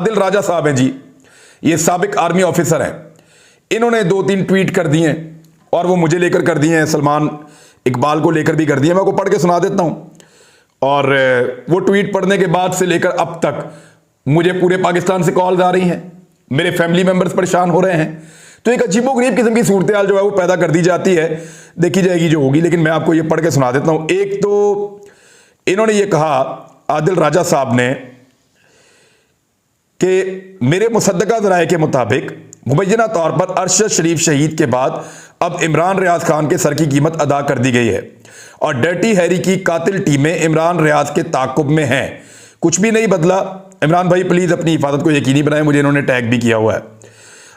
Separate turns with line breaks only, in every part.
आदिल राजा साहब हैं जी, ये साबिक आर्मी ऑफिसर हैं। इन्होंने 2-3 ट्वीट कर दिए और वो मुझे लेकर कर दिए हैं, सलमान इकबाल को लेकर भी कर दिए। मैं आपको पढ़ के सुना देता हूं। और वो ट्वीट पढ़ने के बाद से लेकर अब तक मुझे पूरे पाकिस्तान से कॉल्स आ रही हैं, मेरे फैमिली मेंबर्स परेशान हो रहे हैं। तो एक अजीबोगरीब किस्म की सूरत हाल जो है वो पैदा कर दी जाती है, देखी जाएगी जो होगी। लेकिन मैं आपको ये पढ़ के सुना देता हूं। एक तो इन्होंने ये कहा, आदिल राजा साहब ने, कि मेरे मुसद्दका ज़राए के मुताबिक मुबैना तौर पर अरशद शरीफ शहीद के बाद अब इमरान रियाज खान के सर की कीमत अदा कर दी गई है और डर्टी हैरी की कातिल टीमें इमरान रियाज के ताक़ुब में हैं। कुछ भी नहीं बदला। इमरान भाई प्लीज़ अपनी हिफाजत को यकीनी बनाएं। मुझे इन्होंने टैग भी किया हुआ है।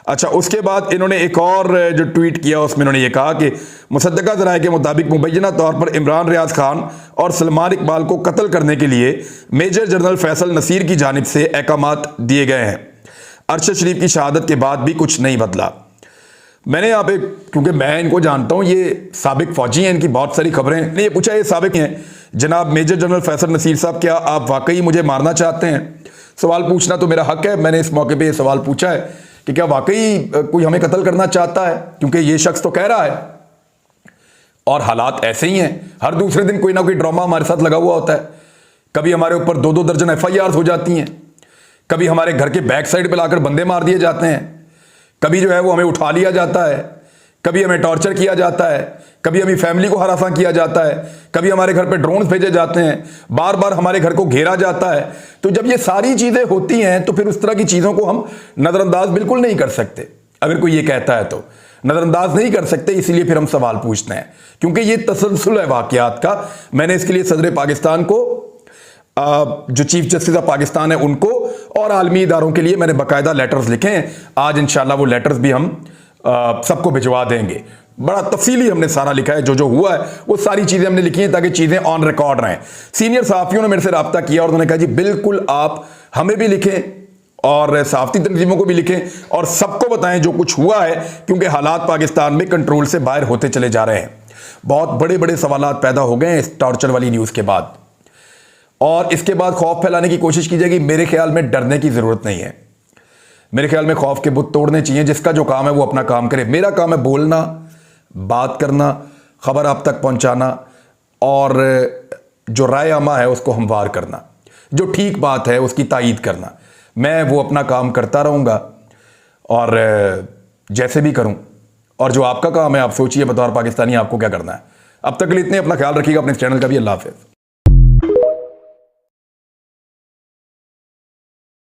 अच्छा, उसके बाद इन्होंने एक और जो ट्वीट किया उसमें इन्होंने ये कहा कि मुसद्दका ज़राए के मुताबिक मुबैना तौर पर इमरान रियाज खान और सलमान इकबाल को कत्ल करने के लिए मेजर जनरल फैसल नसीर की जानिब से अहकामात दिए गए हैं। अरशद शरीफ की शहादत के बाद भी कुछ नहीं बदला। मैंने यहाँ पे, क्योंकि मैं इनको जानता हूँ, ये साबिक फौजी हैं, इनकी बहुत सारी खबरें, मैंने ये पूछा, ये साबिक हैं जनाब मेजर जनरल फैसल नसीर साहब, क्या आप वाकई मुझे मारना चाहते हैं? सवाल पूछना तो मेरा हक है। मैंने इस मौके पे ये सवाल पूछा है कि क्या वाकई कोई हमें कत्ल करना चाहता है, क्योंकि ये शख्स तो कह रहा है। और हालात ऐसे ही हैं, हर दूसरे दिन कोई ना कोई ड्रामा हमारे साथ लगा हुआ होता है। कभी हमारे ऊपर 2-2 दर्जन FIRs हो जाती हैं, कभी हमारे घर के बैक साइड पे लाकर बंदे मार दिए जाते हैं, कभी जो है वो हमें उठा लिया जाता है, कभी हमें टॉर्चर किया जाता है, कभी हमें फैमिली को हरासा किया जाता है, कभी हमारे घर पे ड्रोन्स भेजे जाते हैं, बार बार हमारे घर को घेरा जाता है। तो जब ये सारी चीज़ें होती हैं तो फिर उस तरह की चीज़ों को हम नज़रअंदाज बिल्कुल नहीं कर सकते। अगर कोई ये कहता है तो नज़रअंदाज नहीं कर सकते, इसीलिए फिर हम सवाल पूछते हैं, क्योंकि ये तसलसल है वाक़यात का। मैंने इसके लिए सदर पाकिस्तान को, जो चीफ जस्टिस ऑफ पाकिस्तान है उनको, और आलमी इदारों के लिए मैंने बाकायदा लेटर्स लिखे हैं। आज इंशाल्लाह वो लेटर्स भी हम सबको भिजवा देंगे। बड़ा तफसीली हमने सारा लिखा है, जो जो हुआ है वो सारी चीज़ें हमने लिखी हैं ताकि चीज़ें ऑन रिकॉर्ड रहें। सीनियर सहाफ़ियों ने मेरे से रब्ता किया और उन्होंने कहा जी बिल्कुल आप हमें भी लिखें और सहाफ़ती तंजीमों को भी लिखें और सबको बताएं जो कुछ हुआ है, क्योंकि हालात पाकिस्तान में कंट्रोल से बाहर होते चले जा रहे हैं। बहुत बड़े बड़े सवालात पैदा हो गए हैं इस टॉर्चर वाली न्यूज़ के बाद, और इसके बाद खौफ फैलाने की कोशिश की जाएगी। मेरे ख्याल में डरने की ज़रूरत नहीं है। मेरे ख्याल में खौफ के बुत तोड़ने चाहिए। जिसका जो काम है वो अपना काम करे। मेरा काम है बोलना, बात करना, खबर आप तक पहुंचाना और जो राय आमा है उसको हमवार करना, जो ठीक बात है उसकी तायीद करना। मैं वो अपना काम करता रहूँगा और जैसे भी करूँ। और जो आपका काम है आप सोचिए बतौर पाकिस्तानी आपको क्या करना है। अब तक के लिए इतने, अपना ख्याल रखिएगा, अपने चैनल का भी। अल्लाह हाफ़िज़।